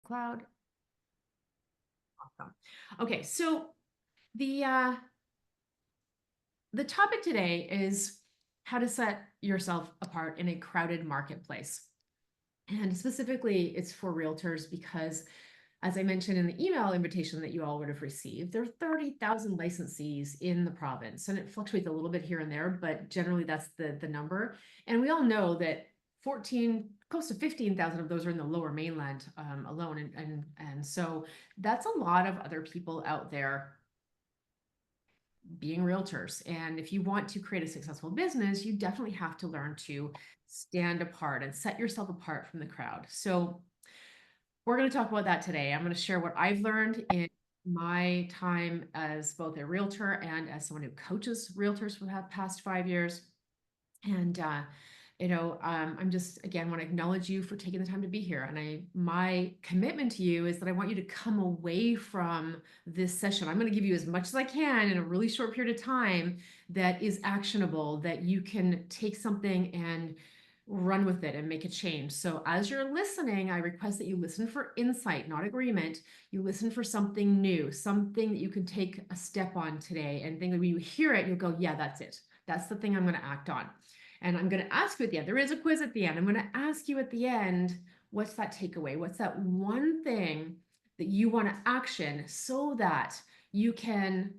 Cloud. Awesome. Okay, so the the topic today is how to set yourself apart in a crowded marketplace. And specifically, it's for realtors because, as I mentioned in the email invitation that you all would have received, there are 30,000 licensees in the province, and it fluctuates a little bit here and there, but generally that's the number. And we all know that 14, close to 15,000 of those are in the lower mainland alone. And so that's a lot of other people out there being realtors. And if you want to create a successful business, you definitely have to learn to stand apart and set yourself apart from the crowd. So we're going to talk about that today. I'm going to share what I've learned in my time as both a realtor and as someone who coaches realtors for the past 5 years. And I'm just again want to acknowledge you for taking the time to be here. And my commitment to you is that I want you to come away from this session. I'm going to give you as much as I can in a really short period of time that is actionable, that you can take something and run with it and make a change. So as you're listening, I request that you listen for insight, not agreement. You listen for something new, something that you can take a step on today, and think that when you hear it, you'll go, yeah, that's it. That's the thing I'm going to act on. And I'm going to ask you at the end, there is a quiz at the end. I'm going to ask you at the end, what's that takeaway? What's that one thing that you want to action so that you can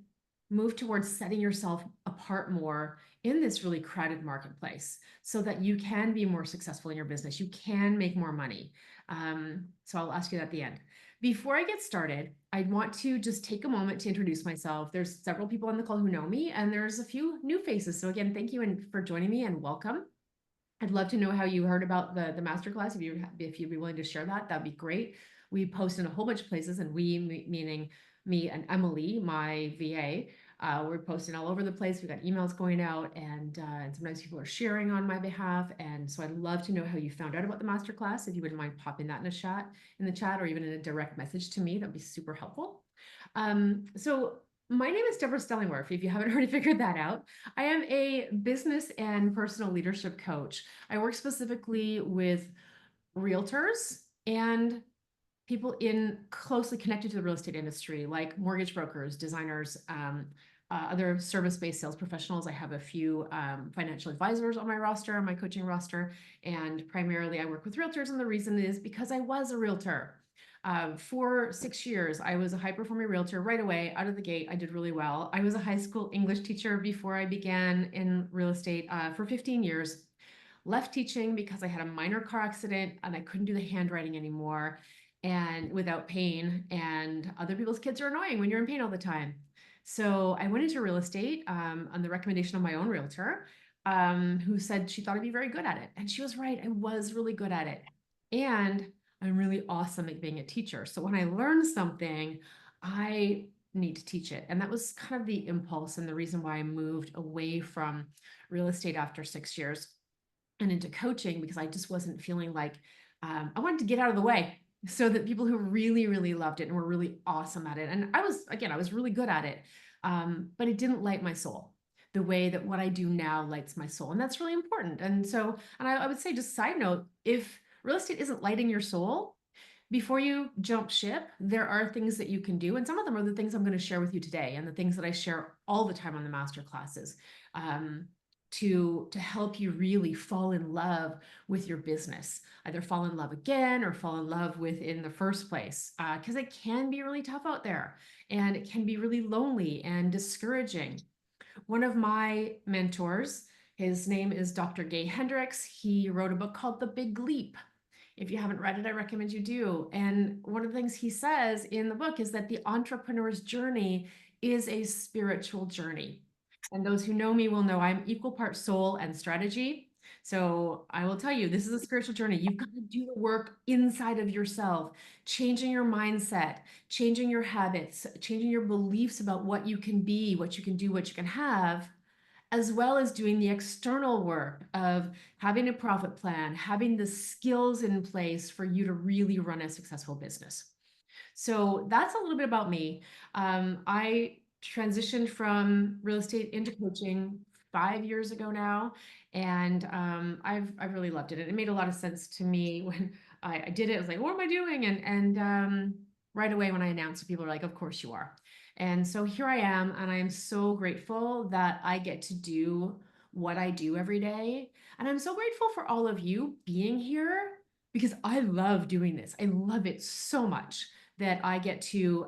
move towards setting yourself apart more in this really crowded marketplace so that you can be more successful in your business. You can make more money. So I'll ask you that at the end. Before I get started, I want to just take a moment to introduce myself. There's several people on the call who know me, and there's a few new faces. So again, thank you for joining me and welcome. I'd love to know how you heard about the masterclass. If you'd be willing to share that, that'd be great. We post in a whole bunch of places, and meaning me and Emily, my VA, we're posting all over the place. We've got emails going out, and sometimes people are sharing on my behalf. And so I'd love to know how you found out about the masterclass. If you wouldn't mind popping that in the chat, or even in a direct message to me, that'd be super helpful. So my name is Deborah Stellingwerf. If you haven't already figured that out, I am a business and personal leadership coach. I work specifically with realtors and people in closely connected to the real estate industry, like mortgage brokers, designers, other service-based sales professionals. I have a few financial advisors on my roster, on my coaching roster, and primarily I work with realtors. And the reason is because I was a realtor. For 6 years, I was a high-performing realtor right away, out of the gate. I did really well. I was a high school English teacher before I began in real estate for 15 years. Left teaching because I had a minor car accident and I couldn't do the handwriting anymore and without pain. And other people's kids are annoying when you're in pain all the time. So I went into real estate on the recommendation of my own realtor, who said she thought I'd be very good at it. And she was right. I was really good at it. And I'm really awesome at being a teacher. So when I learn something, I need to teach it. And that was kind of the impulse and the reason why I moved away from real estate after 6 years and into coaching, because I just wasn't feeling like I wanted to get out of the way so that people who really, really loved it and were really awesome at it. And I was really good at it, but it didn't light my soul the way that what I do now lights my soul. And that's really important. And so, and I would say, just side note, if real estate isn't lighting your soul, before you jump ship, there are things that you can do. And some of them are the things I'm going to share with you today and the things that I share all the time on the master classes. To help you really fall in love with your business, either fall in love again or fall in love with in the first place, because it can be really tough out there and it can be really lonely and discouraging. One of my mentors, his name is Dr. Gay Hendricks. He wrote a book called The Big Leap. If you haven't read it, I recommend you do. And one of the things he says in the book is that the entrepreneur's journey is a spiritual journey. And those who know me will know I'm equal part soul and strategy. So I will tell you, this is a spiritual journey. You've got to do the work inside of yourself, changing your mindset, changing your habits, changing your beliefs about what you can be, what you can do, what you can have, as well as doing the external work of having a profit plan, having the skills in place for you to really run a successful business. So that's a little bit about me. I transitioned from real estate into coaching 5 years ago now, and I've really loved it. And it made a lot of sense to me when I did it. I was like, what am I doing? Right away when I announced it, people are like, of course you are. And so here I am, and I am so grateful that I get to do what I do every day. And I'm so grateful for all of you being here because I love doing this. I love it so much that I get to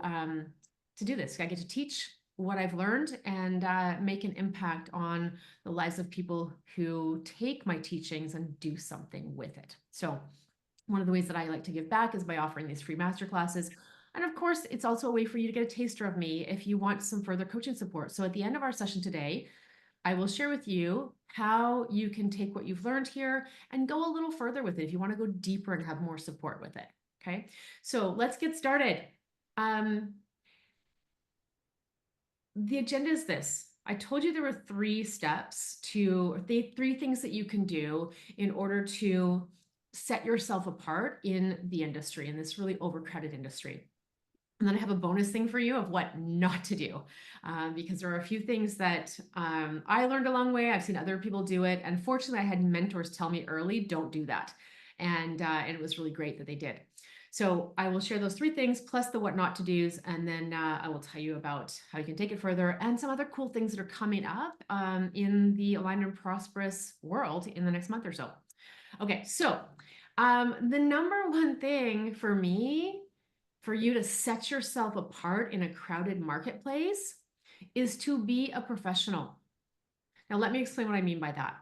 do this. I get to teach what I've learned and make an impact on the lives of people who take my teachings and do something with it. So one of the ways that I like to give back is by offering these free masterclasses. And of course, it's also a way for you to get a taster of me if you want some further coaching support. So at the end of our session today, I will share with you how you can take what you've learned here and go a little further with it if you want to go deeper and have more support with it. Okay, so let's get started. The agenda is this. I told you there were three steps to three things that you can do in order to set yourself apart in the industry, in this really overcrowded industry. And then I have a bonus thing for you of what not to do, because there are a few things that I learned along the way. I've seen other people do it. And fortunately, I had mentors tell me early, don't do that. And it was really great that they did. So I will share those three things plus the what not to do's, and then I will tell you about how you can take it further and some other cool things that are coming up in the Aligned and Prosperous world in the next month or so. Okay, so the number one thing for me, for you to set yourself apart in a crowded marketplace, is to be a professional. Now, let me explain what I mean by that.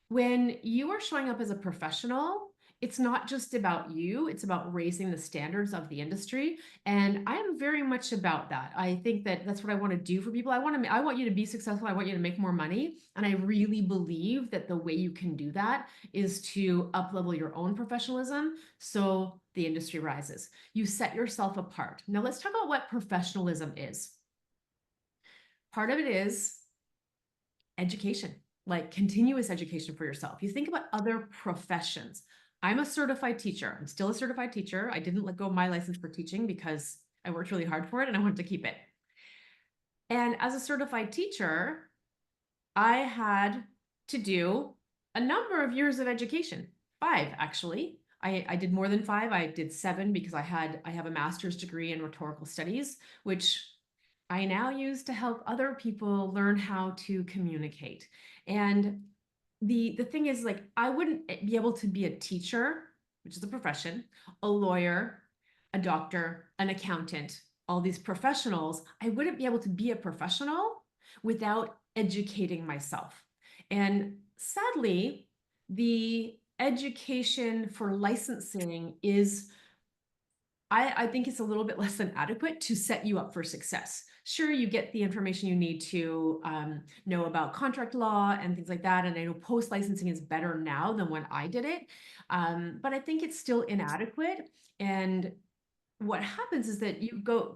When you are showing up as a professional, it's not just about you, it's about raising the standards of the industry. And I am very much about that. I think that that's what I want to do for people. I want you to be successful. I want you to make more money. And I really believe that the way you can do that is to up-level your own professionalism so the industry rises. You set yourself apart. Now let's talk about what professionalism is. Part of it is education, like continuous education for yourself. You think about other professions. I'm a certified teacher. I'm still a certified teacher. I didn't let go of my license for teaching because I worked really hard for it and I wanted to keep it. And as a certified teacher, I had to do a number of years of education, 5 actually. I did more than 5. I did 7 because I have a master's degree in rhetorical studies, which I now use to help other people learn how to communicate. And the thing is, like, I wouldn't be able to be a teacher, which is a profession, a lawyer, a doctor, an accountant, all these professionals. I wouldn't be able to be a professional without educating myself. And sadly, the education for licensing is, I think it's a little bit less than adequate to set you up for success. Sure, you get the information you need to know about contract law and things like that. And I know post-licensing is better now than when I did it. But I think it's still inadequate. And what happens is that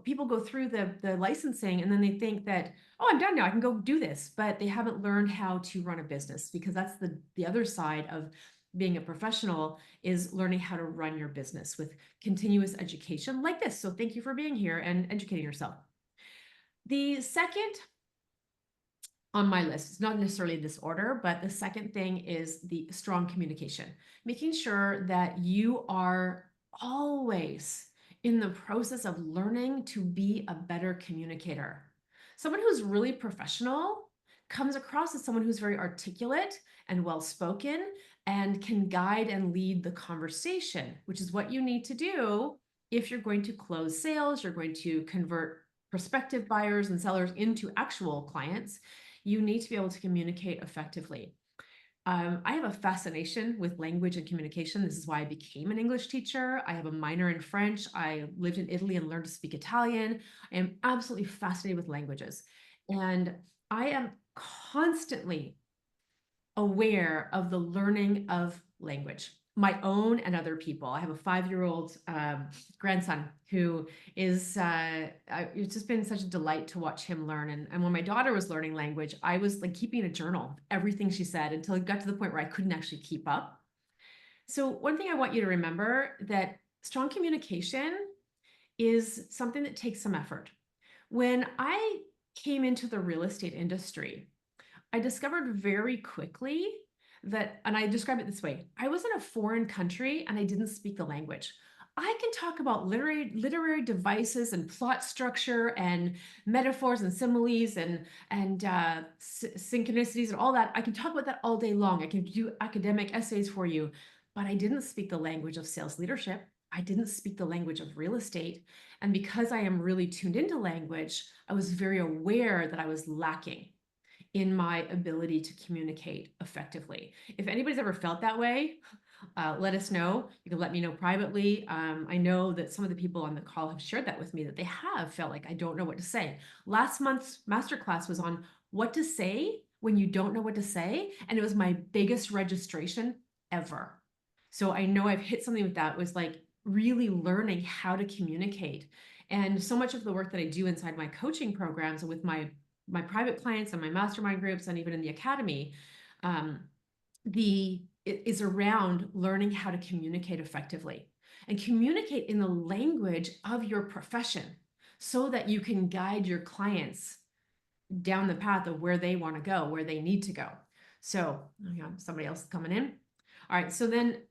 people go through the licensing and then they think that, oh, I'm done now, I can go do this. But they haven't learned how to run a business, because that's the other side of being a professional, is learning how to run your business with continuous education like this. So thank you for being here and educating yourself. The second on my list, it's not necessarily this order, but the second thing is the strong communication, making sure that you are always in the process of learning to be a better communicator. Someone who's really professional comes across as someone who's very articulate and well-spoken and can guide and lead the conversation, which is what you need to do if you're going to close sales, you're going to convert prospective buyers and sellers into actual clients. You need to be able to communicate effectively. I have a fascination with language and communication. This is why I became an English teacher. I have a minor in French. I lived in Italy and learned to speak Italian. I am absolutely fascinated with languages. And I am constantly aware of the learning of language, my own and other people. I have a 5-year-old grandson who is, it's just been such a delight to watch him learn. And when my daughter was learning language, I was like keeping a journal of everything she said until it got to the point where I couldn't actually keep up. So one thing I want you to remember, that strong communication is something that takes some effort. When I came into the real estate industry, I discovered very quickly that, and I describe it this way, I was in a foreign country and I didn't speak the language. I can talk about literary devices and plot structure and metaphors and similes and synchronicities and all that. I can talk about that all day long. I can do academic essays for you, but I didn't speak the language of sales leadership. I didn't speak the language of real estate. And because I am really tuned into language, I was very aware that I was lacking in my ability to communicate effectively. If anybody's ever felt that way, let us know. You can let me know privately. I know that some of the people on the call have shared that with me, that they have felt like I don't know what to say. Last month's masterclass was on what to say when you don't know what to say. And it was my biggest registration ever. So I know I've hit something with that. It was like really learning how to communicate. And so much of the work that I do inside my coaching programs and with my private clients and my mastermind groups and even in the academy, it is around learning how to communicate effectively and communicate in the language of your profession so that you can guide your clients down the path of where they want to go, where they need to go. So, somebody else coming in. All right. So then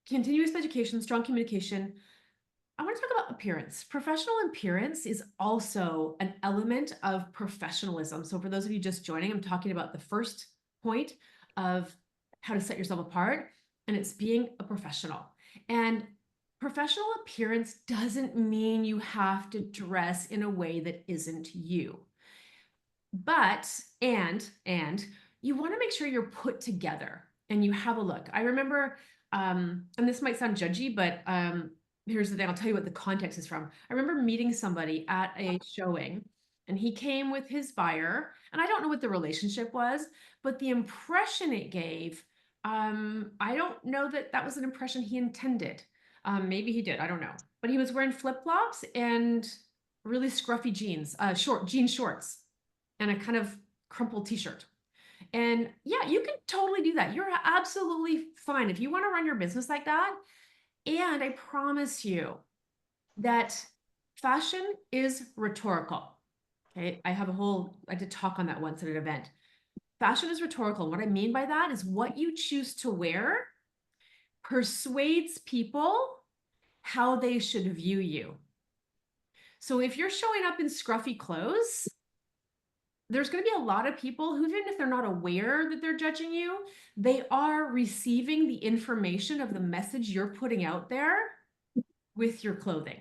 continuous education, strong communication. I want to talk about appearance. Professional appearance is also an element of professionalism. So for those of you just joining, I'm talking about the first point of how to set yourself apart, and it's being a professional. And professional appearance doesn't mean you have to dress in a way that isn't you. But, and you want to make sure you're put together and you have a look. I remember, and this might sound judgy, but here's the thing, I'll tell you what the context is from. I remember meeting somebody at a showing and he came with his buyer, and I don't know what the relationship was, but the impression it gave, I don't know that that was an impression he intended. Maybe he did, I don't know. But he was wearing flip-flops and really scruffy jeans, jean shorts and a kind of crumpled t-shirt. And yeah, you can totally do that. You're absolutely fine if you want to run your business like that. And I promise you that fashion is rhetorical. Okay. I did talk on that once at an event. Fashion is rhetorical. What I mean by that is what you choose to wear persuades people how they should view you. So if you're showing up in scruffy clothes, there's going to be a lot of people who, even if they're not aware that they're judging you, they are receiving the information of the message you're putting out there with your clothing.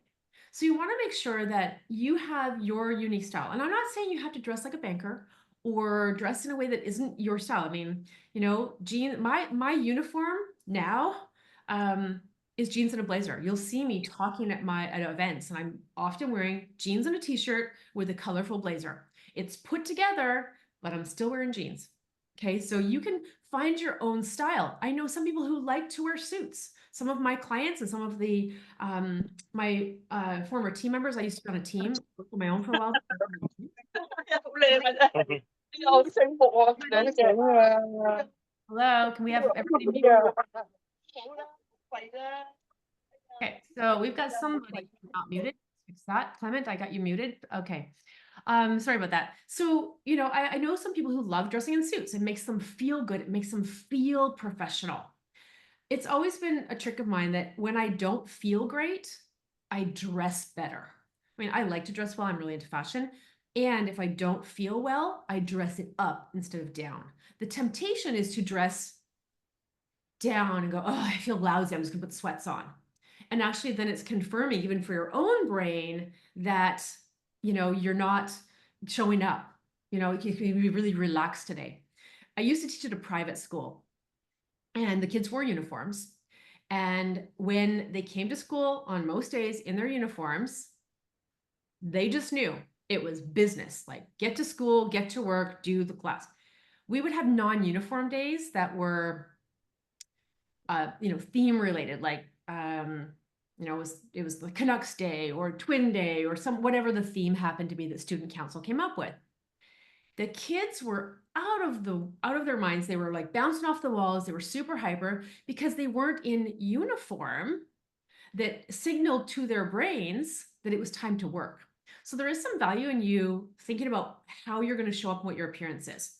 So you want to make sure that you have your unique style. And I'm not saying you have to dress like a banker or dress in a way that isn't your style. I mean, my uniform now is jeans and a blazer. You'll see me talking at events, and I'm often wearing jeans and a t-shirt with a colorful blazer. It's put together, but I'm still wearing jeans. Okay, so you can find your own style. I know some people who like to wear suits. Some of my clients and some of the my former team members, I used to be on a team, worked on my own for a while. Hello, can we have everybody mute? Okay, so we've got somebody not muted. Fix that. Clement, I got you muted. Okay. Sorry about that. So, I know some people who love dressing in suits. It makes them feel good. It makes them feel professional. It's always been a trick of mine that when I don't feel great, I dress better. I mean, I like to dress well. I'm really into fashion. And if I don't feel well, I dress it up instead of down. The temptation is to dress down and go, oh, I feel lousy. I'm just gonna put sweats on. And actually then it's confirming even for your own brain that, you're not showing up, you can be really relaxed today. I used to teach at a private school and the kids wore uniforms. And when they came to school on most days in their uniforms, they just knew it was business, like get to school, get to work, do the class. We would have non-uniform days that were, theme related, like, it was the Canucks Day or Twin Day or whatever the theme happened to be that student council came up with. The kids were out of their minds. They were like bouncing off the walls. They were super hyper because they weren't in uniform that signaled to their brains that it was time to work. So there is some value in you thinking about how you're going to show up and what your appearance is.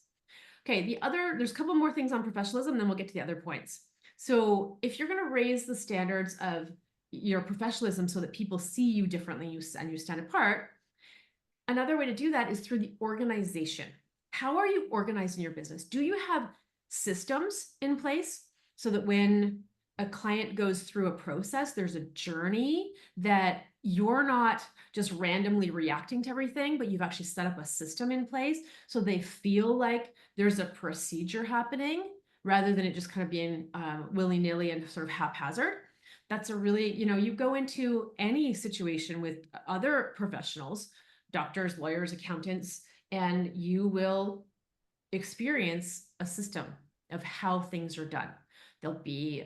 Okay, there's a couple more things on professionalism, then we'll get to the other points. So if you're going to raise the standards of your professionalism so that people see you differently and you stand apart, another way to do that is through the organization. How are you organized in your business? Do you have systems in place so that when a client goes through a process, there's a journey that you're not just randomly reacting to everything, but you've actually set up a system in place so they feel like there's a procedure happening rather than it just kind of being willy-nilly and sort of haphazard. That's a really, you go into any situation with other professionals, doctors, lawyers, accountants, and you will experience a system of how things are done. There'll be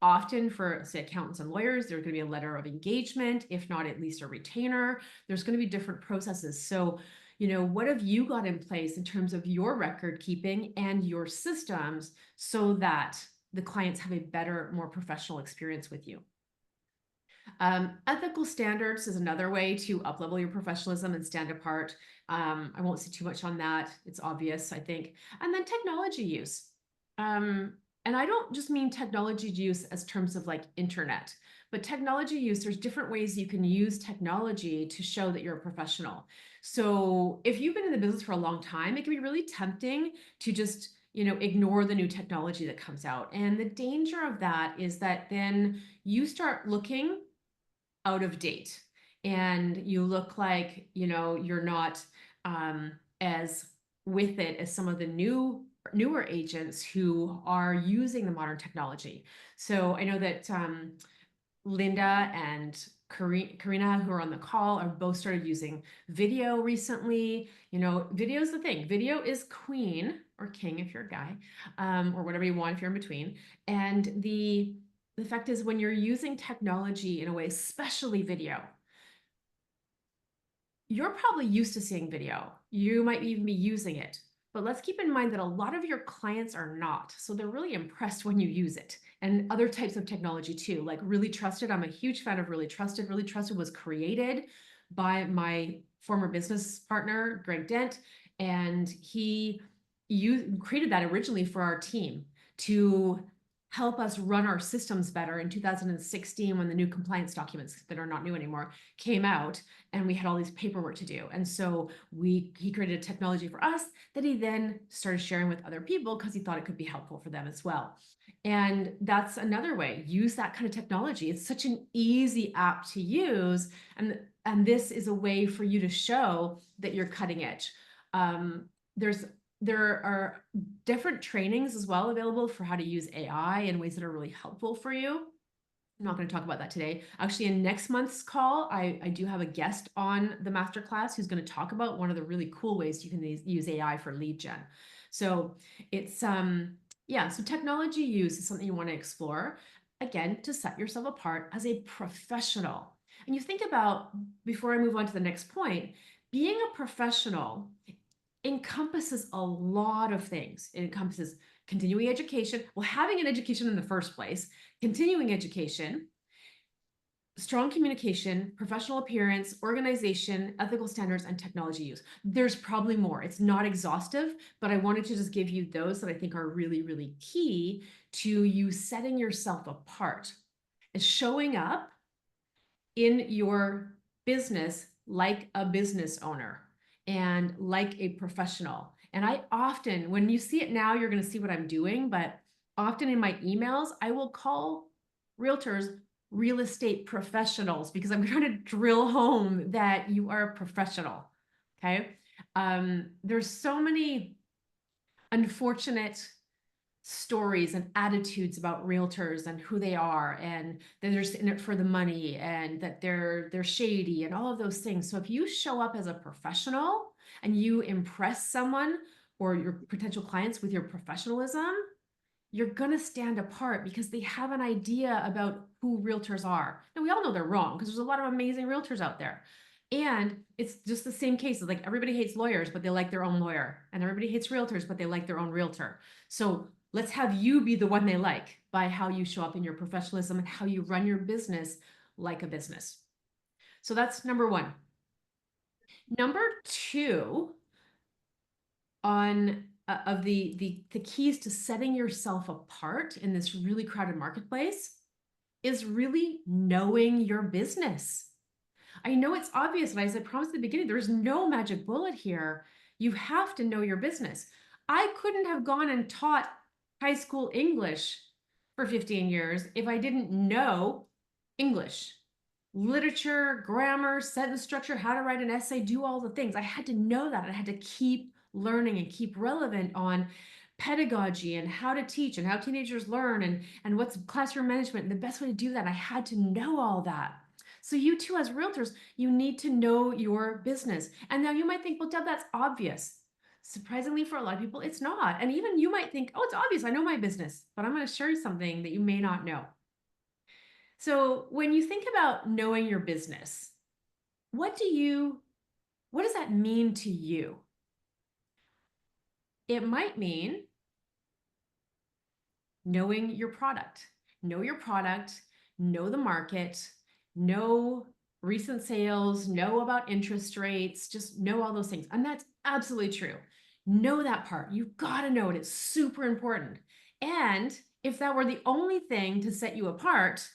often for, say, accountants and lawyers, there's going to be a letter of engagement, if not at least a retainer. There's going to be different processes. So, what have you got in place in terms of your record keeping and your systems so that the clients have a better, more professional experience with you? Ethical standards is another way to up-level your professionalism and stand apart. I won't say too much on that. It's obvious, I think. And then technology use. And I don't just mean technology use as terms of like internet, but technology use, there's different ways you can use technology to show that you're a professional. So if you've been in the business for a long time, it can be really tempting to just ignore the new technology that comes out. And the danger of that is that then you start looking out of date and you look like you're not as with it as some of the newer agents who are using the modern technology. So I know that Linda and Karina, who are on the call, are both started using video recently. Video is the thing. Video is queen or king if you're a guy, or whatever you want if you're in between. And the fact is, when you're using technology in a way, especially video, you're probably used to seeing video. You might even be using it. But let's keep in mind that a lot of your clients are not. So they're really impressed when you use it. And other types of technology too, like Really Trusted. I'm a huge fan of Really Trusted. Really Trusted was created by my former business partner, Greg Dent. And you created that originally for our team to help us run our systems better in 2016 when the new compliance documents that are not new anymore came out and we had all these paperwork to do. And so he created a technology for us that he then started sharing with other people because he thought it could be helpful for them as well. And that's another way. Use that kind of technology. It's such an easy app to use. And this is a way for you to show that you're cutting edge. There are different trainings as well available for how to use AI in ways that are really helpful for you. I'm not going to talk about that today. Actually, in next month's call, I do have a guest on the masterclass who's going to talk about one of the really cool ways you can use AI for lead gen. So it's, so technology use is something you want to explore, again, to set yourself apart as a professional. And you think about, before I move on to the next point, being a professional encompasses a lot of things. It encompasses continuing education, well, having an education in the first place, continuing education, strong communication, professional appearance, organization, ethical standards, and technology use. There's probably more. It's not exhaustive, but I wanted to just give you those that I think are really, really key to you setting yourself apart and showing up in your business like a business owner and like a professional. And I often, when you see it now, you're going to see what I'm doing, but often in my emails, I will call realtors real estate professionals because I'm trying to drill home that you are a professional. Okay. There's so many unfortunate stories and attitudes about realtors and who they are and that they're just in it for the money and that they're shady and all of those things. So if you show up as a professional and you impress someone or your potential clients with your professionalism, you're going to stand apart because they have an idea about who realtors are. And we all know they're wrong because there's a lot of amazing realtors out there. And it's just the same case. Like everybody hates lawyers, but they like their own lawyer. And everybody hates realtors, but they like their own realtor. So let's have you be the one they like by how you show up in your professionalism and how you run your business like a business. So that's number one. Number two, on of the keys to setting yourself apart in this really crowded marketplace is really knowing your business. I know it's obvious, and as I promised at the beginning, there's no magic bullet here. You have to know your business. I couldn't have gone and taught high school English for 15 years if I didn't know English, literature, grammar, sentence structure, how to write an essay, do all the things. I had to know that. I had to keep learning and keep relevant on pedagogy and how to teach and how teenagers learn and what's classroom management and the best way to do that. I had to know all that. So you too, as realtors, you need to know your business. And now you might think, well, Deb, that's obvious. Surprisingly, for a lot of people, it's not. And even you might think, oh, it's obvious. I know my business, but I'm going to share you something that you may not know. So when you think about knowing your business, what does that mean to you? It might mean knowing your product. Know your product, know the market, know recent sales, know about interest rates, just know all those things. And that's absolutely true. Know that part. You've got to know it. It's super important. And if that were the only thing to set you apart,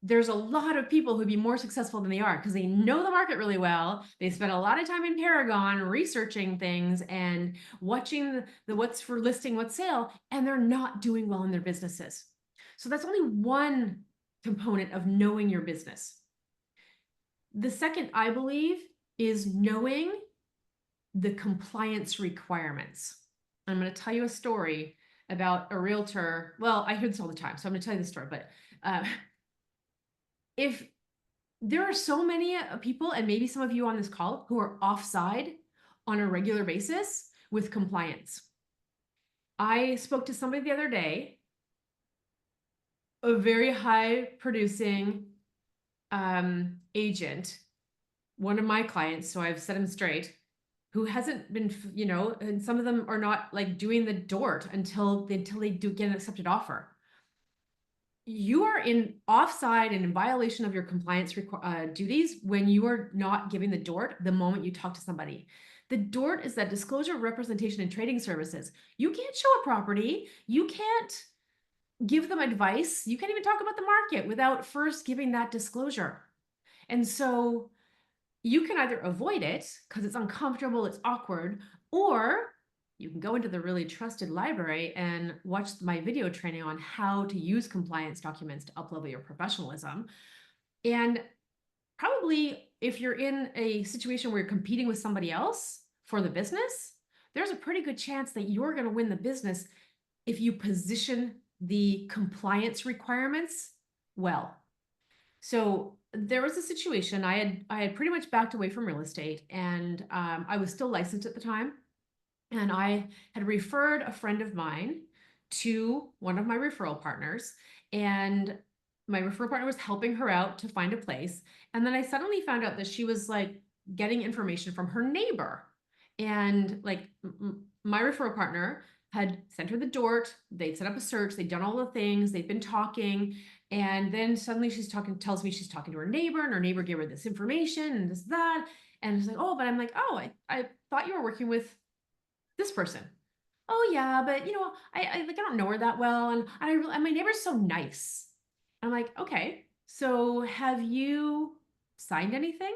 there's a lot of people who'd be more successful than they are because they know the market really well. They spend a lot of time in Paragon researching things and watching the what's for listing, what's sale, and they're not doing well in their businesses. So that's only one component of knowing your business. The second, I believe, is knowing the compliance requirements. I'm going to tell you a story about a realtor. Well, I hear this all the time, so I'm going to tell you the story, but if there are so many people, and maybe some of you on this call, who are offside on a regular basis with compliance. I spoke to somebody the other day, a very high producing agent, one of my clients, so I've set him straight, who hasn't been, and some of them are not like doing the DORT until they do get an accepted offer. You are in offside and in violation of your compliance duties when you are not giving the DORT the moment you talk to somebody. The DORT is that disclosure, representation, and trading services. You can't show a property. You can't give them advice. You can't even talk about the market without first giving that disclosure. And so you can either avoid it because it's uncomfortable, it's awkward, or you can go into the really trusted library and watch my video training on how to use compliance documents to uplevel your professionalism. And probably if you're in a situation where you're competing with somebody else for the business, there's a pretty good chance that you're going to win the business if you position the compliance requirements well. So there was a situation, I had pretty much backed away from real estate, and I was still licensed at the time. And I had referred a friend of mine to one of my referral partners, and my referral partner was helping her out to find a place. And then I suddenly found out that she was like getting information from her neighbor. And like my referral partner had sent her the DORT, they'd set up a search, they'd done all the things, they'd been talking. And then suddenly tells me she's talking to her neighbor, and her neighbor gave her this information and this, that. And it's like, oh, but I'm like, oh, I thought you were working with this person. Oh yeah, but I like I don't know her that well, and my neighbor's so nice. I'm like, okay, so have you signed anything?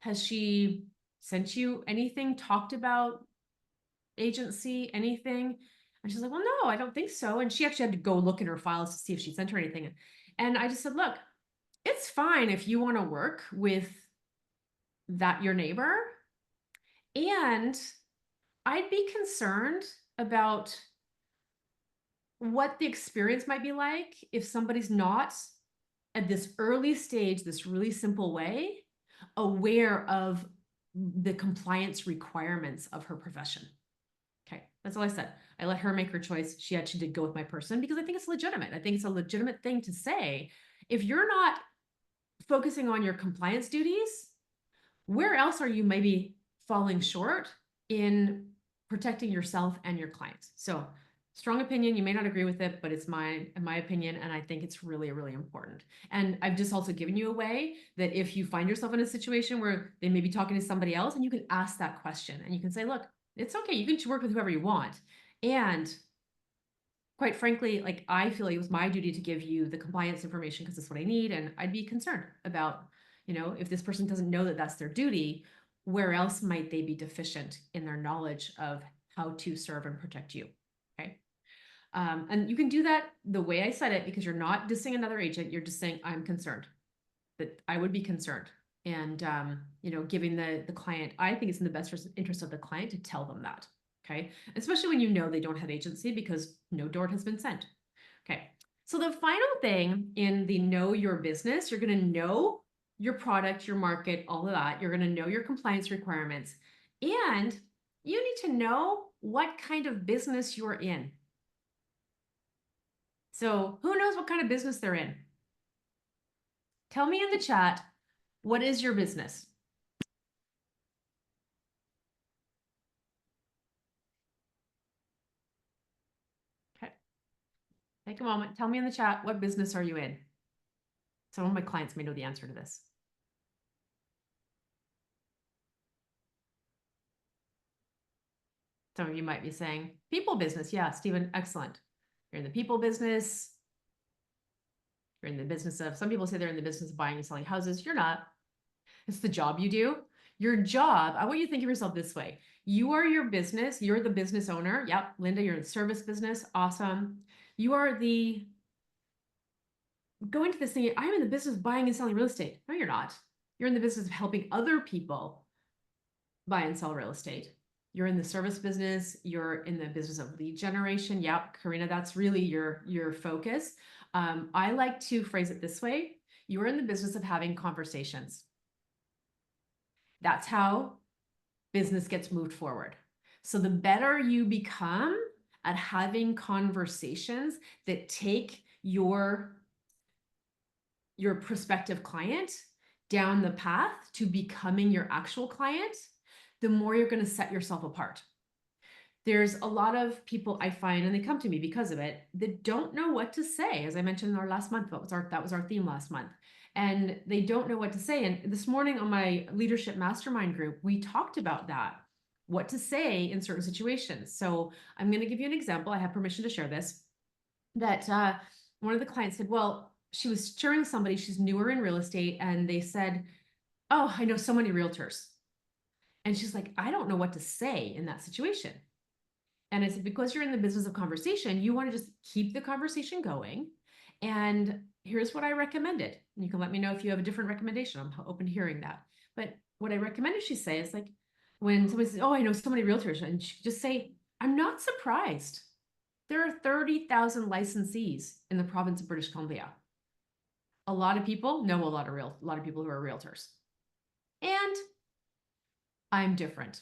Has she sent you anything, talked about agency, anything? And she's like, well, no, I don't think so. And she actually had to go look in her files to see if she sent her anything. And I just said, look, it's fine if you want to work with your neighbor. And I'd be concerned about what the experience might be like if somebody's not at this early stage, this really simple way, aware of the compliance requirements of her profession. Okay, that's all I said. I let her make her choice. She actually did go with my person because I think it's legitimate. I think it's a legitimate thing to say. If you're not focusing on your compliance duties, where else are you maybe falling short in protecting yourself and your clients? So strong opinion, you may not agree with it, but it's my opinion, and I think it's really, really important. And I've just also given you a way that if you find yourself in a situation where they may be talking to somebody else, and you can ask that question and you can say, look, It's okay. You can work with whoever you want. And quite frankly, like I feel like it was my duty to give you the compliance information because that's what I need. And I'd be concerned about, if this person doesn't know that that's their duty, where else might they be deficient in their knowledge of how to serve and protect you? Okay. And you can do that the way I said it because you're not dissing another agent. You're just saying, I'm concerned that I would be concerned. And, giving the client, I think it's in the best interest of the client to tell them that. Okay. Especially when they don't have agency because no door has been sent. Okay. So the final thing in the know your business, you're going to know your product, your market, all of that. You're going to know your compliance requirements. And you need to know what kind of business you're in. So who knows what kind of business they're in? Tell me in the chat, what is your business? Okay. Take a moment. Tell me in the chat, what business are you in? Some of my clients may know the answer to this. Some of you might be saying, people business. Yeah, Stephen, excellent. You're in the people business. You're in the business of, some people say they're in the business of buying and selling houses. You're not. It's the job you do. Your job, I want you to think of yourself this way. You are your business. You're the business owner. Yep. Linda, you're in the service business. Awesome. You are go into this thing. I'm in the business of buying and selling real estate. No, you're not. You're in the business of helping other people buy and sell real estate. You're in the service business. You're in the business of lead generation. Yep, Karina, that's really your focus. I like to phrase it this way. You're in the business of having conversations. That's how business gets moved forward. So the better you become at having conversations that take your prospective client down the path to becoming your actual client, the more you're going to set yourself apart. There's a lot of people I find, and they come to me because of it, that don't know what to say. As I mentioned in our last month, that was our theme last month. And they don't know what to say. And this morning on my leadership mastermind group, we talked about that, what to say in certain situations. So I'm going to give you an example. I have permission to share this. That one of the clients said, well, she was sharing somebody, she's newer in real estate, and they said, oh, I know so many realtors. And she's like, I don't know what to say in that situation. And I said, because you're in the business of conversation, you want to just keep the conversation going. And here's what I recommended. And you can let me know if you have a different recommendation. I'm open to hearing that. But what I recommended she say is like, when somebody says, oh, I know so many realtors, and she just say, I'm not surprised. There are 30,000 licensees in the province of British Columbia. A lot of people know a lot of people who are realtors. And I'm different.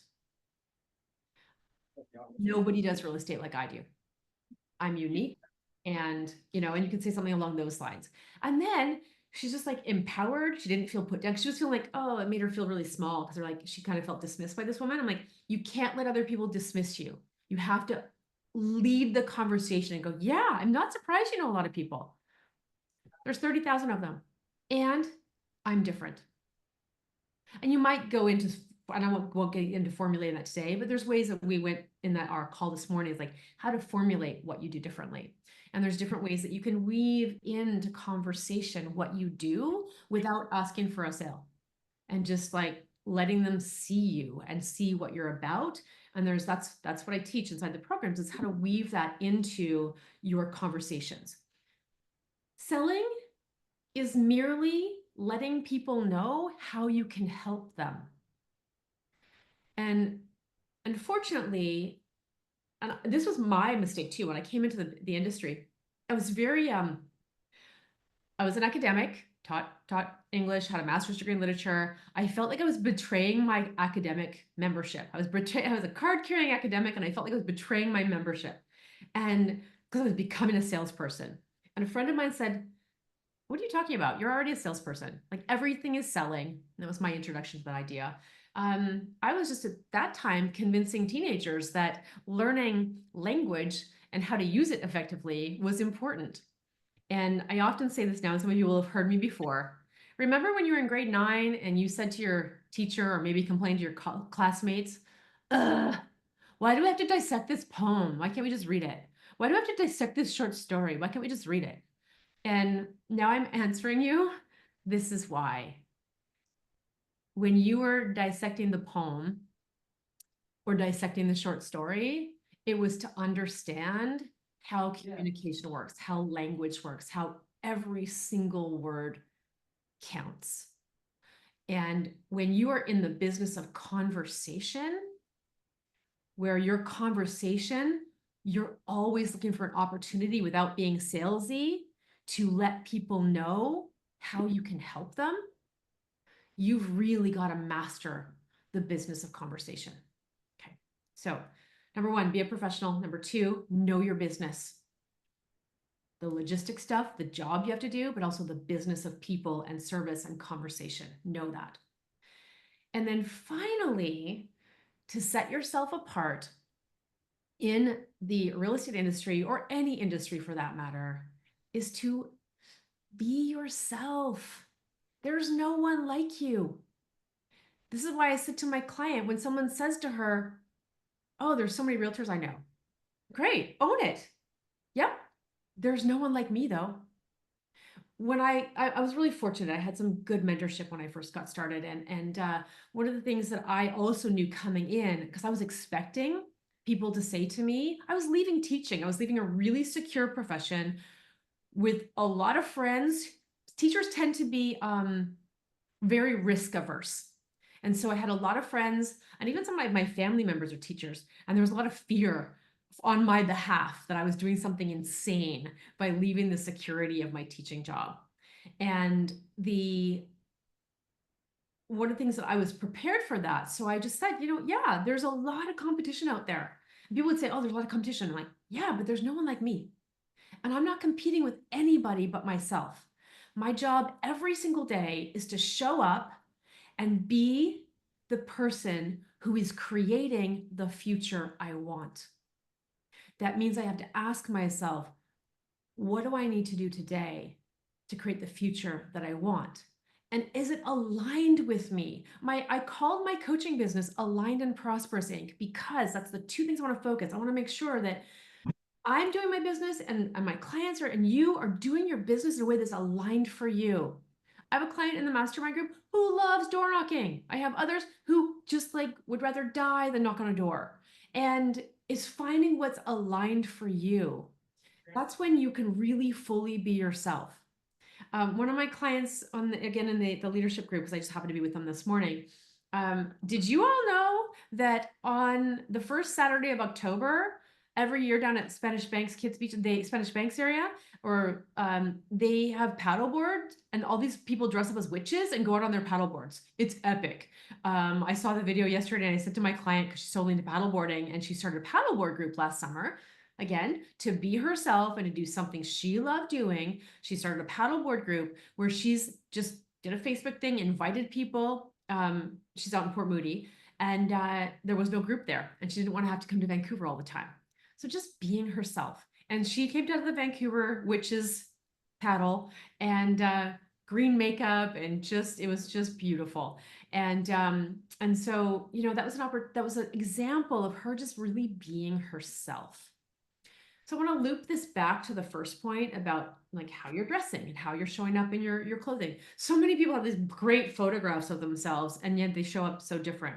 Nobody does real estate like I do. I'm unique. And you can say something along those lines. And then she's just like empowered. She didn't feel put down. She was feeling like, oh, it made her feel really small because they're like, she kind of felt dismissed by this woman. I'm like, you can't let other people dismiss you. You have to lead the conversation and go, yeah, I'm not surprised you know a lot of people. There's 30,000 of them. And I'm different. And you might go into, and I won't get into formulating that today, but there's ways that we went in that our call this morning is like how to formulate what you do differently. And there's different ways that you can weave into conversation what you do without asking for a sale and just like letting them see you and see what you're about. And that's what I teach inside the programs is how to weave that into your conversations. Selling is merely letting people know how you can help them. And unfortunately, and this was my mistake too, when I came into the industry, I was very, I was an academic, taught English, had a master's degree in literature. I felt like I was betraying my academic membership. I was a card carrying academic and I felt like I was betraying my membership. And because I was becoming a salesperson. And a friend of mine said, what are you talking about? You're already a salesperson. Like everything is selling. And that was my introduction to that idea. I was just at that time convincing teenagers that learning language and how to use it effectively was important. And I often say this now, and some of you will have heard me before. Remember when you were in grade 9 and you said to your teacher or maybe complained to your classmates, ugh, Why do we have to dissect this poem? Why can't we just read it? Why do we have to dissect this short story? Why can't we just read it? And now I'm answering you. This is why. When you were dissecting the poem or dissecting the short story, it was to understand how communication works, how language works, how every single word counts. And when you are in the business of conversation, where your conversation, you're always looking for an opportunity without being salesy to let people know how you can help them, you've really got to master the business of conversation. Okay. So, number one, be a professional. Number two, know your business. The logistic stuff, the job you have to do, but also the business of people and service and conversation. Know that. And then finally, to set yourself apart in the real estate industry or any industry for that matter, is to be yourself. There's no one like you. This is why I said to my client, when someone says to her, oh, there's so many realtors I know. Great, own it. Yep. There's no one like me though. When I was really fortunate, I had some good mentorship when I first got started. And one of the things that I also knew coming in, because I was expecting people to say to me, I was leaving teaching. I was leaving a really secure profession with a lot of friends. Teachers tend to be very risk averse. And so I had a lot of friends, and even some of my family members are teachers, and there was a lot of fear on my behalf that I was doing something insane by leaving the security of my teaching job. And one of the things that I was prepared for that. So I just said, yeah, there's a lot of competition out there. And people would say, oh, there's a lot of competition. I'm like, yeah, but there's no one like me. And I'm not competing with anybody but myself. My job every single day is to show up and be the person who is creating the future I want. That means I have to ask myself, what do I need to do today to create the future that I want? And is it aligned with me? I called my coaching business Aligned and Prosperous Inc. because that's the two things I want to focus. I want to make sure that I'm doing my business and my clients are, and you are doing your business in a way that's aligned for you. I have a client in the mastermind group who loves door knocking. I have others who just would rather die than knock on a door, and is finding what's aligned for you. That's when you can really fully be yourself. One of my clients again in the leadership group, because I just happened to be with them this morning. Did you all know that on the first Saturday of October, every year down at Spanish Banks Kids Beach, the Spanish Banks area, or they have paddle boards, and all these people dress up as witches and go out on their paddle boards. It's epic. I saw the video yesterday, and I said to my client, because she's totally into paddle boarding, and she started a paddleboard group last summer. Again, to be herself and to do something she loved doing. She started a paddleboard group where she's just did a Facebook thing, invited people. She's out in Port Moody, and there was no group there, and she didn't want to have to come to Vancouver all the time. So just being herself. And she came down to the Vancouver witches paddle and green makeup, and it was just beautiful. And so that was an example of her just really being herself. So I want to loop this back to the first point about how you're dressing and how you're showing up in your clothing. So many people have these great photographs of themselves, and yet they show up so different.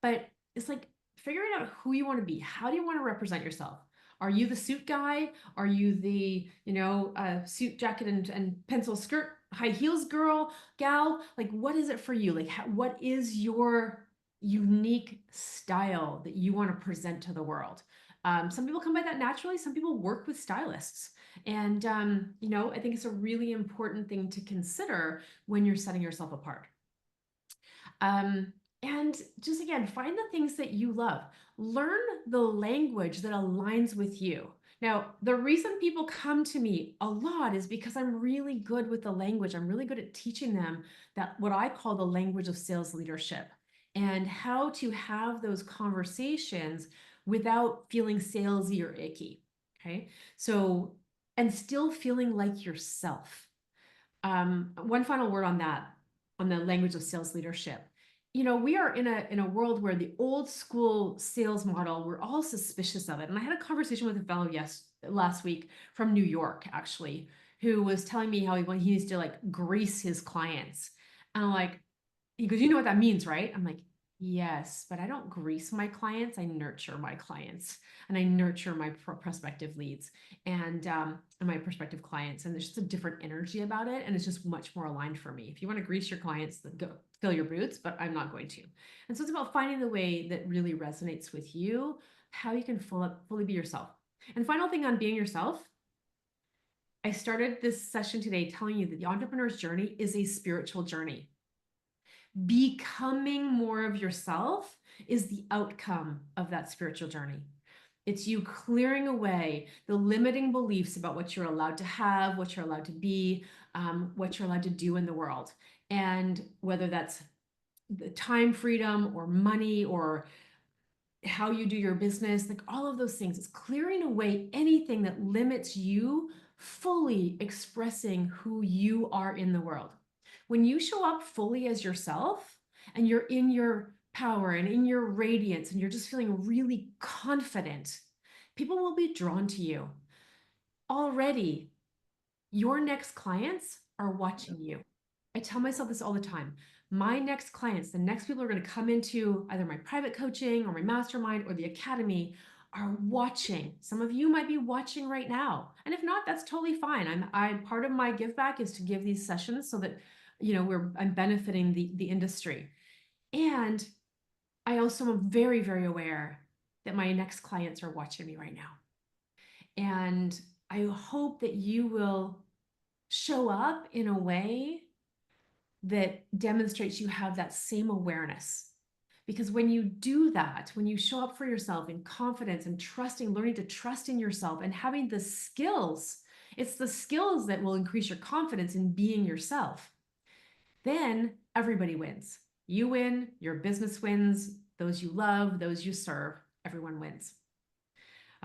But it's figuring out who you want to be. How do you want to represent yourself? Are you the suit guy? Are you the suit jacket and pencil skirt, high heels gal? What is it for you? What is your unique style that you want to present to the world? Some people come by that naturally. Some people work with stylists. And, I think it's a really important thing to consider when you're setting yourself apart. And just again, find the things that you love. Learn the language that aligns with you. Now, the reason people come to me a lot is because I'm really good with the language. I'm really good at teaching them that what I call the language of sales leadership, and how to have those conversations without feeling salesy or icky. Okay. So, and still feeling like yourself. One final word on that, on the language of sales leadership, we are in a world where the old school sales model, we're all suspicious of it. And I had a conversation with a fellow last week from New York, actually, who was telling me how when he used to like grease his clients. And I'm like, he goes, you know what that means, right? I'm like, yes, but I don't grease my clients. I nurture my clients and I nurture my prospective leads and my prospective clients. And there's just a different energy about it. And it's just much more aligned for me. If you want to grease your clients, then go fill your boots, but I'm not going to. And so it's about finding the way that really resonates with you, how you can fully be yourself. And final thing on being yourself, I started this session today telling you that the entrepreneur's journey is a spiritual journey. Becoming more of yourself is the outcome of that spiritual journey. It's you clearing away the limiting beliefs about what you're allowed to have, what you're allowed to be, what you're allowed to do in the world. And whether that's the time freedom or money or how you do your business, like all of those things, it's clearing away anything that limits you fully expressing who you are in the world. When you show up fully as yourself and you're in your power and in your radiance and you're just feeling really confident, people will be drawn to you. Already, your next clients are watching you. I tell myself this all the time. My next clients, the next people who are going to come into either my private coaching or my mastermind or the academy are watching. Some of you might be watching right now. And if not, that's totally fine. I part of my give back is to give these sessions so that I'm benefiting the industry. And I also am very, very aware that my next clients are watching me right now. And I hope that you will show up in a way that demonstrates you have that same awareness. Because when you do that, when you show up for yourself in confidence and trusting, learning to trust in yourself and having the skills, it's the skills that will increase your confidence in being yourself. Then everybody wins. You win, your business wins, those you love, those you serve, everyone wins.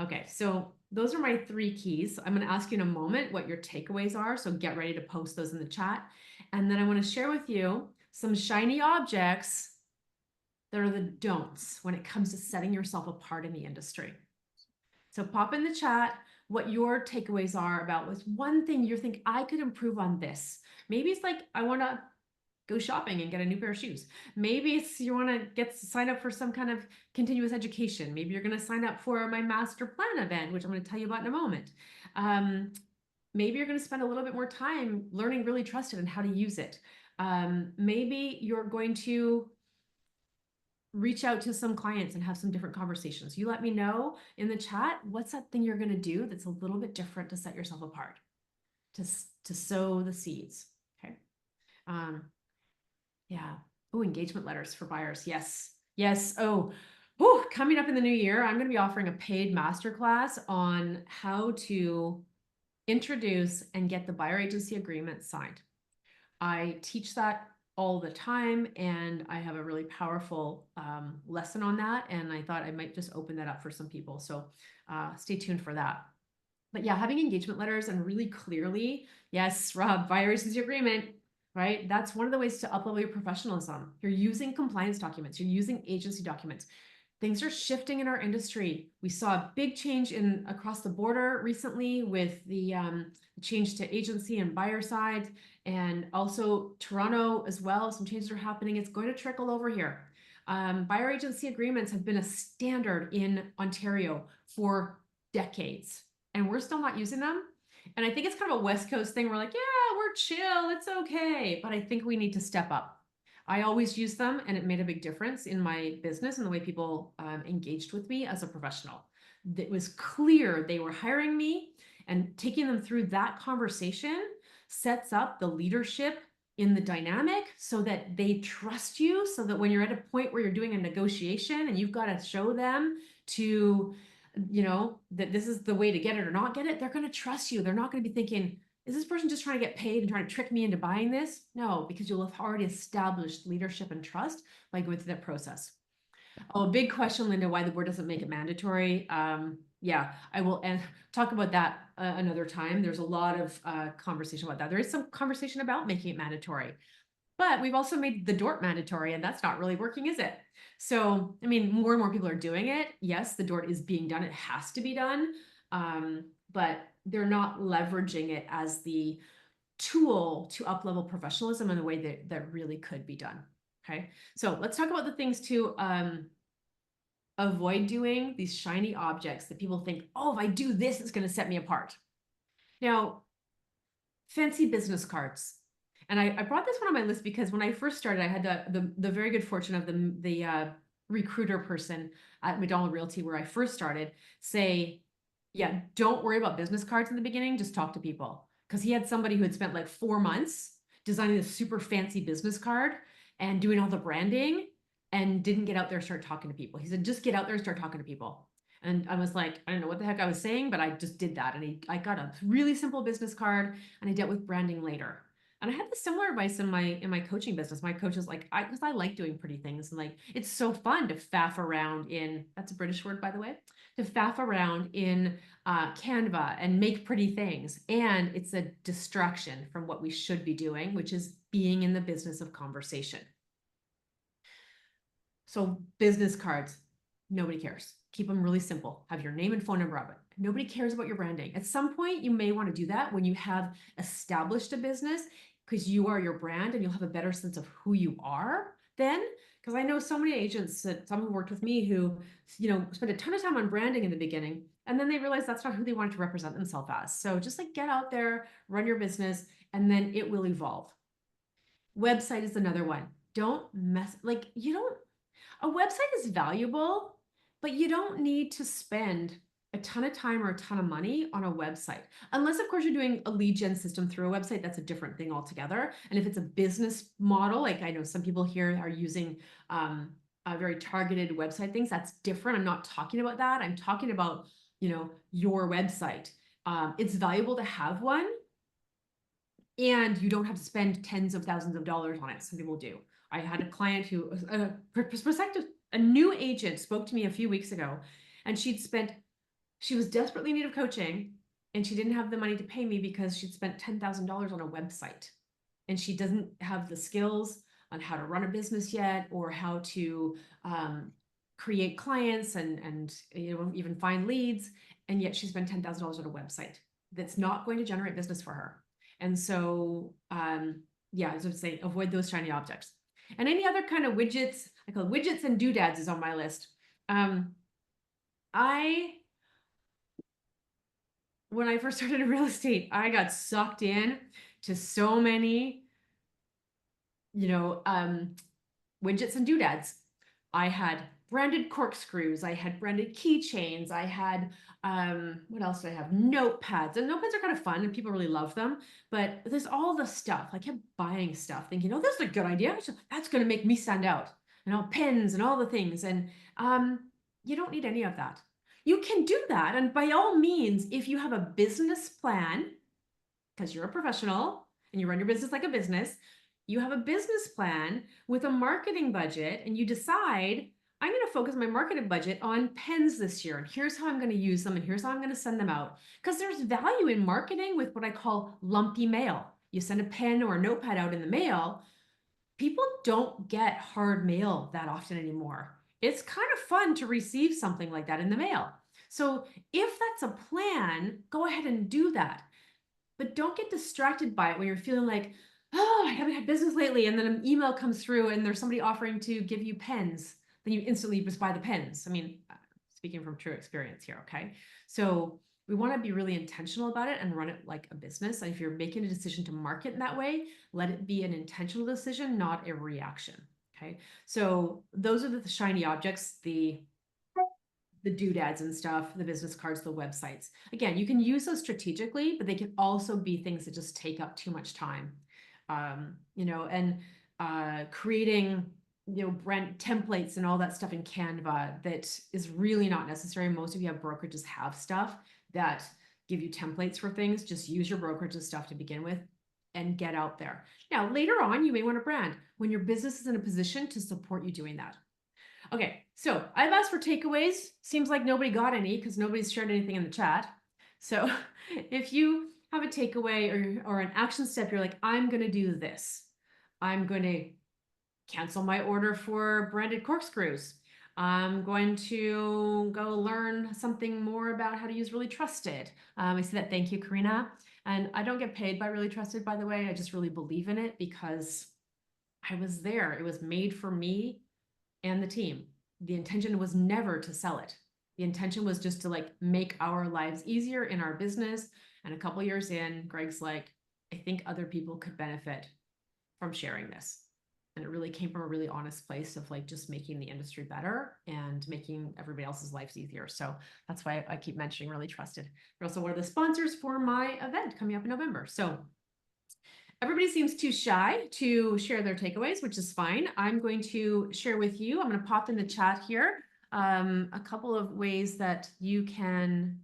Okay, so those are my 3 keys. I'm going to ask you in a moment what your takeaways are. So get ready to post those in the chat. And then I want to share with you some shiny objects that are the don'ts when it comes to setting yourself apart in the industry. So pop in the chat what your takeaways are about what's one thing you think I could improve on this. Maybe it's like, I want to go shopping and get a new pair of shoes. Maybe it's you want to sign up for some kind of continuous education. Maybe you're going to sign up for my master plan event, which I'm going to tell you about in a moment. Maybe you're going to spend a little bit more time learning really trusted and how to use it. Maybe you're going to reach out to some clients and have some different conversations. You let me know in the chat, what's that thing you're going to do that's a little bit different to set yourself apart, to sow the seeds. Okay. Yeah. Oh, engagement letters for buyers. Yes. Yes. Oh, coming up in the new year, I'm going to be offering a paid masterclass on how to introduce and get the buyer agency agreement signed. I teach that all the time, and I have a really powerful lesson on that. And I thought I might just open that up for some people. So stay tuned for that. But yeah, having engagement letters and really clearly, yes, Rob, buyer agency agreement, right? That's one of the ways to uplevel your professionalism. You're using compliance documents, you're using agency documents. Things are shifting in our industry. We saw a big change in across the border recently with the change to agency and buyer side, and also Toronto as well. Some changes are happening. It's going to trickle over here. Buyer agency agreements have been a standard in Ontario for decades, and we're still not using them. And I think it's kind of a West Coast thing. We're like, yeah, we're chill, it's okay. But I think we need to step up. I always used them, and it made a big difference in my business and the way people engaged with me as a professional. It was clear they were hiring me, and taking them through that conversation sets up the leadership in the dynamic so that they trust you, so that when you're at a point where you're doing a negotiation and you've got to show them to, that this is the way to get it or not get it, they're going to trust you. They're not going to be thinking, is this person just trying to get paid and trying to trick me into buying this? No, because you'll have already established leadership and trust by going through that process. Oh, big question, Linda, why the board doesn't make it mandatory. Yeah, I will talk about that another time. There's a lot of conversation about that. There is some conversation about making it mandatory. But we've also made the DORT mandatory, and that's not really working, is it? So, I mean, more and more people are doing it. Yes, the DORT is being done. It has to be done. But they're not leveraging it as the tool to up-level professionalism in a way that really could be done. Okay. So let's talk about the things to avoid doing, these shiny objects that people think, oh, if I do this, it's going to set me apart. Now, fancy business cards. And I brought this one on my list because when I first started, I had the very good fortune of the recruiter person at McDonald Realty where I first started say, yeah, don't worry about business cards in the beginning, just talk to people. Because he had somebody who had spent like 4 months designing this super fancy business card and doing all the branding and didn't get out there and start talking to people. He said, just get out there and start talking to people. And I was like, I don't know what the heck I was saying, but I just did that. And I got a really simple business card and I dealt with branding later. And I had the similar advice in my coaching business. My coach is like, because I like doing pretty things and like it's so fun to faff around in, that's a British word, by the way, to faff around in Canva and make pretty things. And it's a distraction from what we should be doing, which is being in the business of conversation. So business cards, nobody cares. Keep them really simple. Have your name and phone number of it. Nobody cares about your branding. At some point, you may want to do that when you have established a business because you are your brand and you'll have a better sense of who you are then. Because I know so many agents that some who worked with me who, spent a ton of time on branding in the beginning, and then they realized that's not who they wanted to represent themselves as. So just like get out there, run your business, and then it will evolve. Website is another one. Don't mess, like, you don't a website is valuable, but you don't need to spend a ton of time or a ton of money on a website. Unless, of course, you're doing a lead gen system through a website, that's a different thing altogether. And if it's a business model, like I know some people here are using very targeted website things, that's different. I'm not talking about that. I'm talking about, your website. It's valuable to have one, and you don't have to spend tens of thousands of dollars on it. Some people do. I had a client who was a new agent spoke to me a few weeks ago, and she was desperately in need of coaching, and she didn't have the money to pay me because she'd spent $10,000 on a website, and she doesn't have the skills on how to run a business yet, or how to create clients and even find leads, and yet she spent $10,000 on a website that's not going to generate business for her. And so, yeah, as I was saying, avoid those shiny objects. And any other kind of widgets, I call it widgets and doodads is on my list. When I first started in real estate, I got sucked in to so many, widgets and doodads. I had branded corkscrews, I had branded keychains, I had what else did I have? Notepads. And notepads are kind of fun and people really love them, but there's all the stuff. I kept buying stuff thinking, oh, that's a good idea. That's going to make me stand out. Pens and all the things. And you don't need any of that. You can do that. And by all means, if you have a business plan, because you're a professional and you run your business like a business, you have a business plan with a marketing budget and you decide, I'm going to focus my marketing budget on pens this year. And here's how I'm going to use them. And here's how I'm going to send them out. Because there's value in marketing with what I call lumpy mail. You send a pen or a notepad out in the mail. People don't get hard mail that often anymore. It's kind of fun to receive something like that in the mail. So if that's a plan, go ahead and do that. But don't get distracted by it when you're feeling like, oh, I haven't had business lately. And then an email comes through and there's somebody offering to give you pens. Then you instantly just buy the pens. I mean, speaking from true experience here, okay? So we want to be really intentional about it and run it like a business. And if you're making a decision to market in that way, let it be an intentional decision, not a reaction, okay? So those are the shiny objects, the doodads and stuff, the business cards, the websites. Again, you can use those strategically, but they can also be things that just take up too much time. Creating, brand templates and all that stuff in Canva that is really not necessary. Most of you have brokerages have stuff that give you templates for things. Just use your brokerage's stuff to begin with and get out there. Now, later on, you may want to brand when your business is in a position to support you doing that. Okay, so I've asked for takeaways. Seems like nobody got any because nobody's shared anything in the chat. So if you have a takeaway or an action step, you're like, I'm going to do this. I'm going to cancel my order for branded corkscrews. I'm going to go learn something more about how to use Really Trusted. I see that. Thank you, Karina. And I don't get paid by Really Trusted, by the way. I just really believe in it because I was there. It was made for me and the team. The intention was never to sell it. The intention was just to like make our lives easier in our business. And a couple years in, Greg's like, I think other people could benefit from sharing this. And it really came from a really honest place of like just making the industry better and making everybody else's lives easier. So that's why I keep mentioning Really Trusted. They're also one of the sponsors for my event coming up in November. So everybody seems too shy to share their takeaways, which is fine. I'm going to share with you. I'm going to pop in the chat here a couple of ways that you can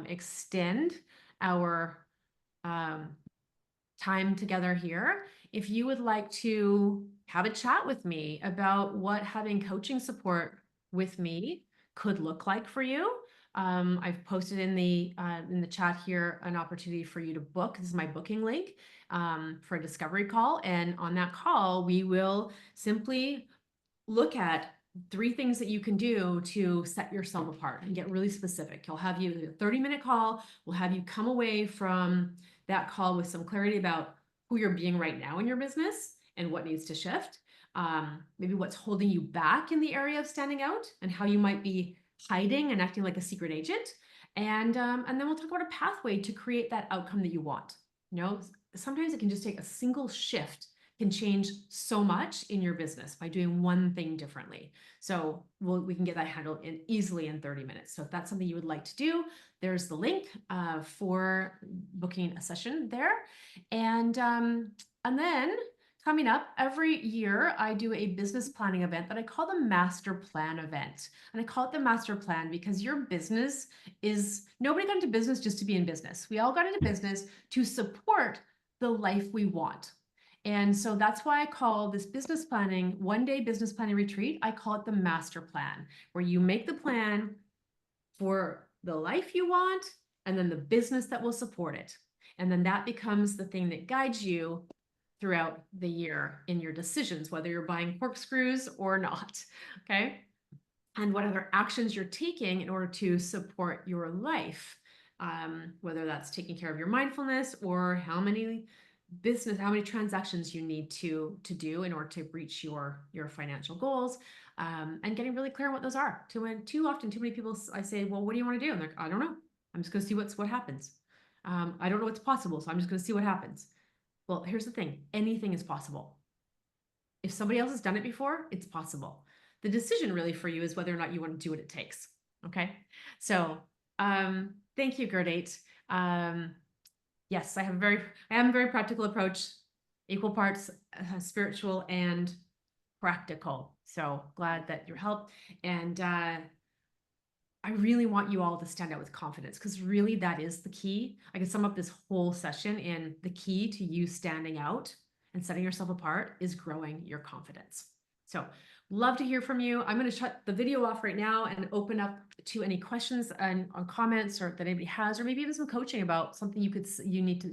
extend our time together here. If you would like to have a chat with me about what having coaching support with me could look like for you, I've posted in the chat here an opportunity for you to book. This is my booking link for a discovery call, and on that call, we will simply look at 3 things that you can do to set yourself apart and get really specific. I'll have you a 30-minute call. We'll have you come away from that call with some clarity about who you're being right now in your business and what needs to shift. Maybe what's holding you back in the area of standing out and how you might be hiding and acting like a secret agent. And then we'll talk about a pathway to create that outcome that you want. You know, sometimes it can just take a single shift can change so much in your business by doing one thing differently. So we can get that handled easily in 30 minutes. So if that's something you would like to do, there's the link for booking a session there. And then coming up every year, I do a business planning event that I call the Master Plan event. And I call it the Master Plan because your business nobody got into business just to be in business. We all got into business to support the life we want. And so that's why I call this business planning, 1-day business planning retreat, I call it the Master Plan, where you make the plan for the life you want and then the business that will support it. And then that becomes the thing that guides you throughout the year in your decisions, whether you're buying corkscrews or not, okay? And what other actions you're taking in order to support your life, whether that's taking care of your mindfulness or how many transactions you need to do in order to reach your financial goals, and getting really clear on what those are. Too often, too many people, I say, well, what do you want to do? And they're like, I don't know. I'm just going to see what happens. I don't know what's possible, so I'm just going to see what happens. Well, here's the thing. Anything is possible. If somebody else has done it before, it's possible. The decision really for you is whether or not you want to do what it takes. Okay. So, thank you, Gerdate. Yes, I am a very practical approach, equal parts spiritual and practical. So glad that your help. And I really want you all to stand out with confidence because really that is the key. I can sum up this whole session in the key to you standing out and setting yourself apart is growing your confidence. So love to hear from you. I'm going to shut the video off right now and open up to any questions and comments or that anybody has, or maybe even some coaching about something you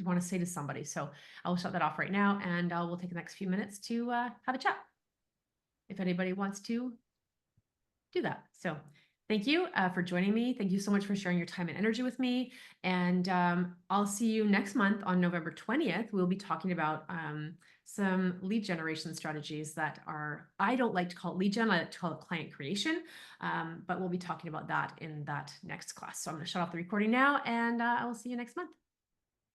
want to say to somebody. So I'll shut that off right now and we'll take the next few minutes to have a chat if anybody wants to do that. So thank you for joining me. Thank you so much for sharing your time and energy with me. And I'll see you next month on November 20th. We'll be talking about some lead generation strategies that I don't like to call it lead gen, I like to call it client creation. But we'll be talking about that in that next class. So I'm going to shut off the recording now and I will see you next month.